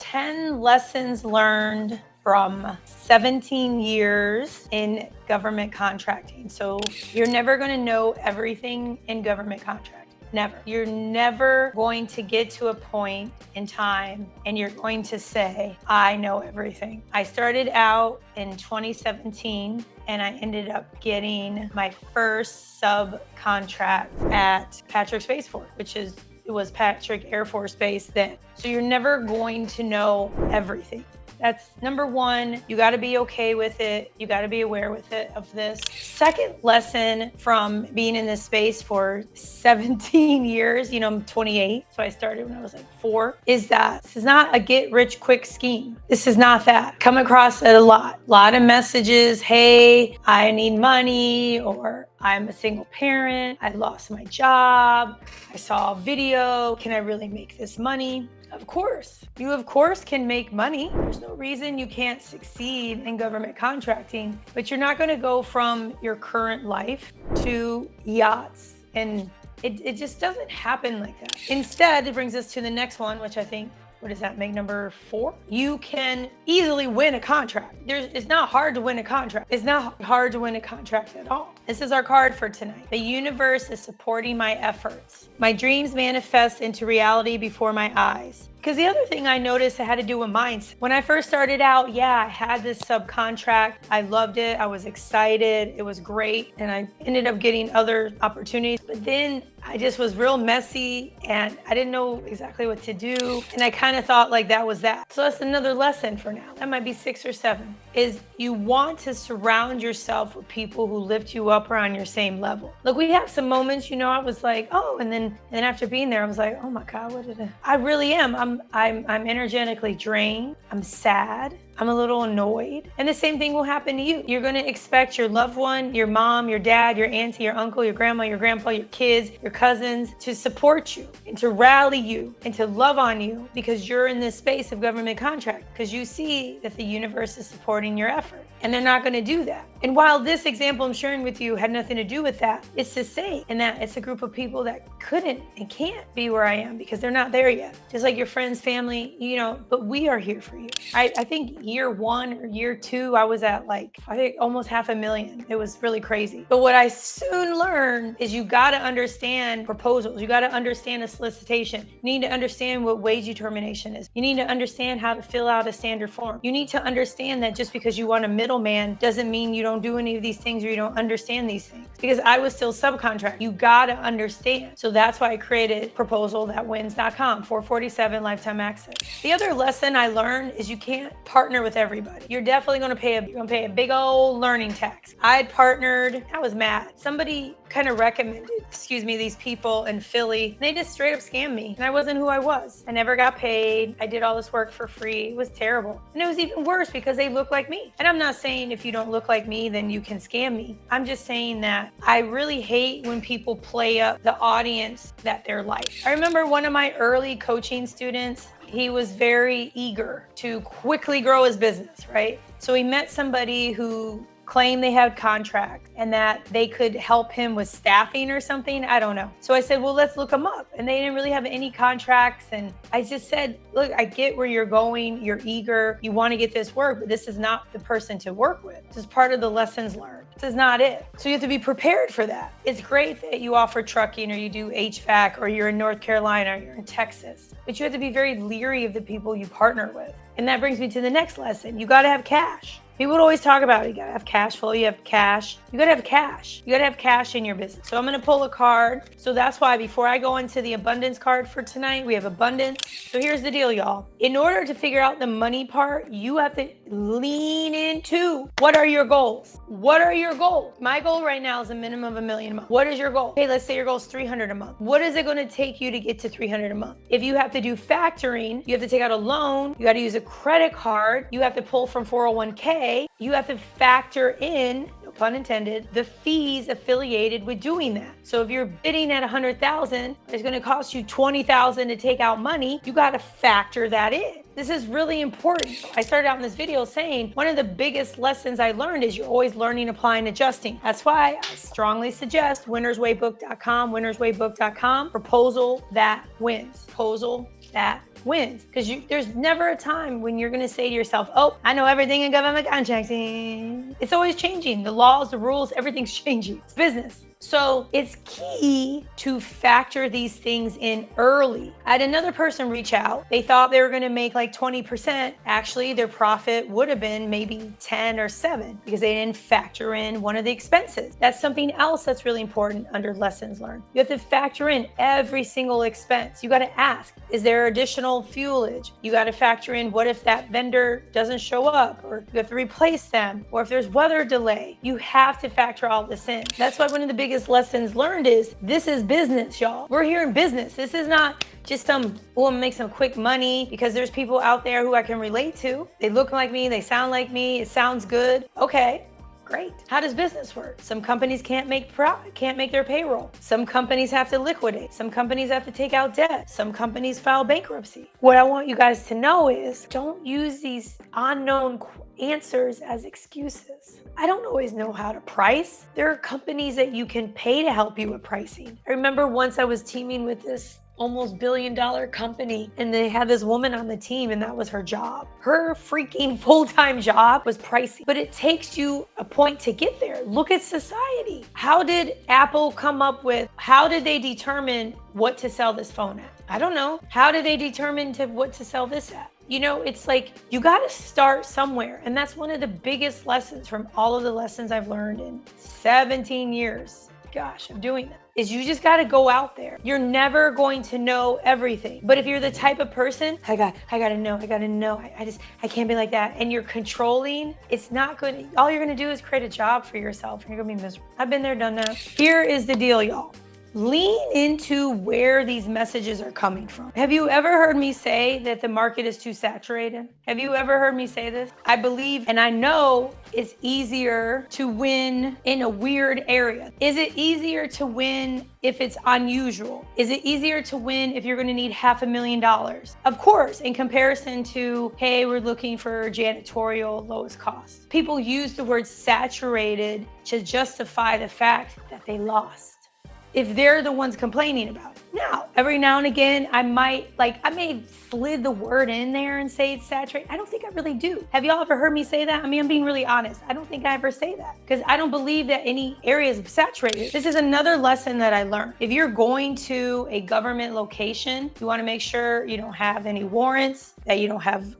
10 lessons learned from 17 years in government contracting. So you're never going to know everything in government contracting. Never. You're never going to get to a point in time and you're going to say, I know everything. I started out in 2017 and I ended up getting my first subcontract at Patrick Space Force, it was Patrick Air Force Base then. So you're never going to know everything. That's number one. You got to be okay with it. You got to be aware of this. Second lesson from being in this space for 17 years, I'm 28, so I started when I was like 4, is that this is not a get rich quick scheme. This is not that. Come across it a lot of messages. Hey, I need money, or I'm a single parent. I lost my job. I saw a video. Can I really make this money? Of course. You of course can make money. There's no reason you can't succeed in government contracting, but you're not going to go from your current life to yachts. And it just doesn't happen like that. Instead, it brings us to the next one, which I think, what does that make, number 4? You can easily win a contract. It's not hard to win a contract. It's not hard to win a contract at all. This is our card for tonight. The universe is supporting my efforts. My dreams manifest into reality before my eyes. Because the other thing I noticed, it had to do with mindset. When I first started out, I had this subcontract. I loved it. I was excited. It was great. And I ended up getting other opportunities. But then I just was real messy and I didn't know exactly what to do. And I kind of thought like that was that. So that's another lesson for now. That might be 6 or 7, is you want to surround yourself with people who lift you up or on your same level. Look, we have some moments, I was like, oh, and then after being there, I was like, oh my God, I really am. I'm energetically drained. I'm sad. I'm a little annoyed. And the same thing will happen to you. You're gonna expect your loved one, your mom, your dad, your auntie, your uncle, your grandma, your grandpa, your kids, your cousins to support you and to rally you and to love on you because you're in this space of government contract, because you see that the universe is supporting your effort. And they're not gonna do that. And while this example I'm sharing with you had nothing to do with that, it's to say, and that it's a group of people that couldn't and can't be where I am because they're not there yet. Just like your friends, family, but we are here for you. I think year 1 or year 2, I was at almost $500,000. It was really crazy. But what I soon learned is you gotta understand proposals. You gotta understand a solicitation. You need to understand what wage determination is. You need to understand how to fill out a standard form. You need to understand that just because you want a middleman doesn't mean you don't do any of these things or you don't understand these things. Because I was still subcontract. You gotta understand. So that's why I created ProposalThatWins.com, $447 lifetime access. The other lesson I learned is you can't partner with everybody. You're definitely gonna pay a big old learning tax. I was mad. Somebody kind of recommended, these people in Philly. They just straight up scammed me and I wasn't who I was. I never got paid. I did all this work for free. It was terrible. And it was even worse because they look like me. And I'm not saying if you don't look like me, then you can scam me. I'm just saying that I really hate when people play up the audience that they're like. I remember one of my early coaching students, he was very eager to quickly grow his business, right? So he met somebody who claimed they had contracts and that they could help him with staffing or something. I don't know. So I said, well, let's look them up. And they didn't really have any contracts. And I just said, look, I get where you're going. You're eager. You want to get this work, but this is not the person to work with. This is part of the lessons learned. This is not it. So you have to be prepared for that. It's great that you offer trucking or you do HVAC or you're in North Carolina or you're in Texas, but you have to be very leery of the people you partner with. And that brings me to the next lesson. You got to have cash. People would always talk about it. You gotta have cash flow, you have cash. You gotta have cash. You gotta have cash in your business. So I'm gonna pull a card. So that's why before I go into the abundance card for tonight, we have abundance. So here's the deal, y'all. In order to figure out the money part, you have to lean into what are your goals? What are your goals? My goal right now is a minimum of $1 million a month. What is your goal? Okay, let's say your goal is $300 a month. What is it gonna take you to get to $300 a month? If you have to do factoring, you have to take out a loan, you gotta use a credit card, you have to pull from 401k, you have to factor in, no pun intended, the fees affiliated with doing that. So if you're bidding at $100,000, it's going to cost you $20,000 to take out money. You got to factor that in. This is really important. I started out in this video saying one of the biggest lessons I learned is you're always learning, applying, adjusting. That's why I strongly suggest winnerswaybook.com, winnerswaybook.com, proposal that wins. Proposal that wins. Because there's never a time when you're going to say to yourself, oh, I know everything in government contracting. It's always changing. The laws, the rules, everything's changing. It's business. So it's key to factor these things in early. I had another person reach out. They thought they were going to make like 20%. Actually, their profit would have been maybe 10 or 7 because they didn't factor in one of the expenses. That's something else that's really important under lessons learned. You have to factor in every single expense. You got to ask, is there additional fuelage? You got to factor in what if that vendor doesn't show up, or you have to replace them, or if there's weather delay. You have to factor all this in. That's why one of the biggest lessons learned is this is business, y'all. We're here in business. This is not just I'm gonna make some quick money because there's people out there who I can relate to. They look like me, they sound like me, it sounds good. Okay, great. How does business work? Some companies can't make their payroll. Some companies have to liquidate. Some companies have to take out debt. Some companies file bankruptcy. What I want you guys to know is don't use these unknown answers as excuses. I don't always know how to price. There are companies that you can pay to help you with pricing. I remember once I was teaming with this almost $1 billion company, and they had this woman on the team, and that was her job. Her freaking full-time job was pricing, but it takes you a point to get there. Look at society. How did Apple come up with, how did they determine what to sell this phone at? I don't know. How did they determine what to sell this at? You know, it's like you got to start somewhere. And that's one of the biggest lessons from all of the lessons I've learned in 17 years, gosh, of doing that, is you just got to go out there. You're never going to know everything. But if you're the type of person, I got to know. I can't be like that. And you're controlling, it's not good. All you're going to do is create a job for yourself and you're going to be miserable. I've been there, done that. Here is the deal, y'all. Lean into where these messages are coming from. Have you ever heard me say that the market is too saturated? Have you ever heard me say this? I believe and I know it's easier to win in a weird area. Is it easier to win if it's unusual? Is it easier to win if you're going to need $500,000? Of course, in comparison to, hey, we're looking for janitorial lowest cost. People use the word saturated to justify the fact that they lost, if they're the ones complaining about it. Now, every now and again, I may slid the word in there and say it's saturated. I don't think I really do. Have y'all ever heard me say that? I mean, I'm being really honest. I don't think I ever say that because I don't believe that any area is saturated. This is another lesson that I learned. If you're going to a government location, you want to make sure you don't have any warrants, that you don't have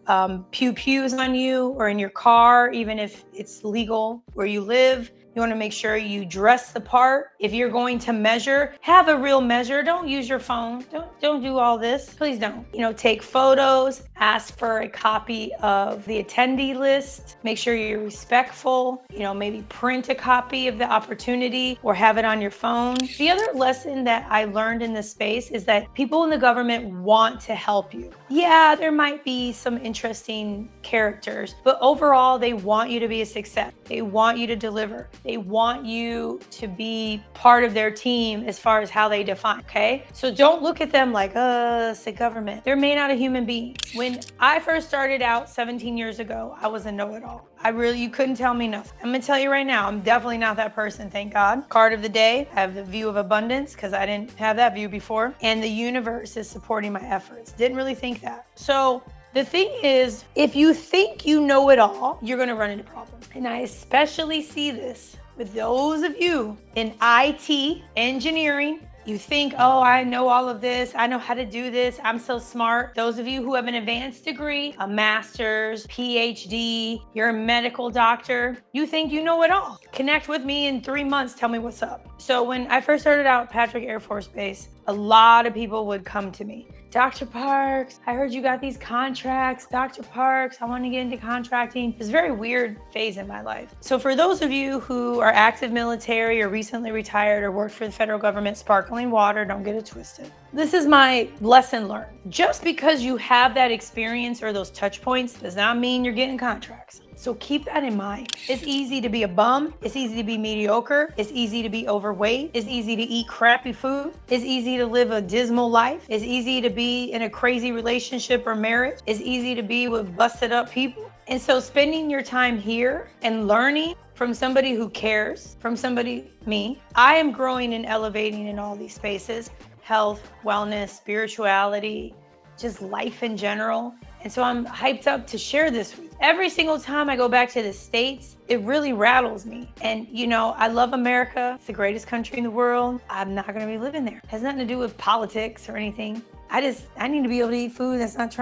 pews on you or in your car, even if it's legal where you live. You want to make sure you dress the part. If you're going to measure, have a real measure. Don't use your phone. Don't do all this. Please don't. Take photos, ask for a copy of the attendee list. Make sure you're respectful. Maybe print a copy of the opportunity or have it on your phone. The other lesson that I learned in this space is that people in the government want to help you. Yeah, there might be some interesting characters, but overall, they want you to be a success. They want you to deliver. They want you to be part of their team as far as how they define, okay? So don't look at them like, it's the government. They're made out of human beings. When I first started out 17 years ago, I was a know-it-all. You couldn't tell me nothing. I'm gonna tell you right now, I'm definitely not that person, thank God. Card of the day, I have the view of abundance because I didn't have that view before. And the universe is supporting my efforts. Didn't really think that. So the thing is, if you think you know it all, you're gonna run into problems. And I especially see this with those of you in IT, engineering. You think, oh, I know all of this. I know how to do this. I'm so smart. Those of you who have an advanced degree, a master's, PhD, you're a medical doctor, you think you know it all. Connect with me in 3 months. Tell me what's up. So when I first started out at Patrick Air Force Base, a lot of people would come to me. Dr. Parks, I heard you got these contracts. Dr. Parks, I want to get into contracting. It's a very weird phase in my life. So for those of you who are active military or recently retired or work for the federal government, sparkling water, don't get it twisted. This is my lesson learned. Just because you have that experience or those touch points does not mean you're getting contracts. So keep that in mind. It's easy to be a bum. It's easy to be mediocre. It's easy to be overweight. It's easy to eat crappy food. It's easy to live a dismal life. It's easy to be in a crazy relationship or marriage. It's easy to be with busted up people. And so spending your time here and learning from somebody who cares, from somebody, me, I am growing and elevating in all these spaces: health, wellness, spirituality, just life in general. And so I'm hyped up to share this with you. Every single time I go back to the States, it really rattles me. And you know, I love America. It's the greatest country in the world. I'm not gonna be living there. It has nothing to do with politics or anything. I need to be able to eat food that's not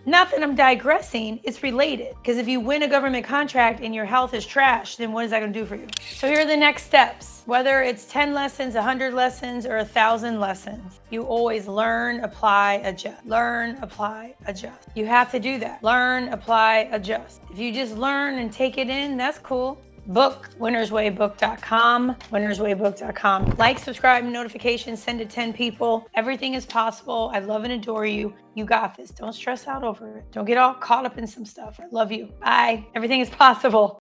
not that I'm digressing, it's related. Because if you win a government contract and your health is trash, then what is that gonna do for you? So here are the next steps. Whether it's 10 lessons, 100 lessons, or 1,000 lessons, you always learn, apply, adjust. Learn, apply, adjust. You have to do that. Learn, apply, adjust. If you just learn and take it in, that's cool. Book, winnerswaybook.com, winnerswaybook.com. Like, subscribe, notifications, send to 10 people. Everything is possible. I love and adore you. You got this. Don't stress out over it. Don't get all caught up in some stuff. I love you. Bye. Everything is possible.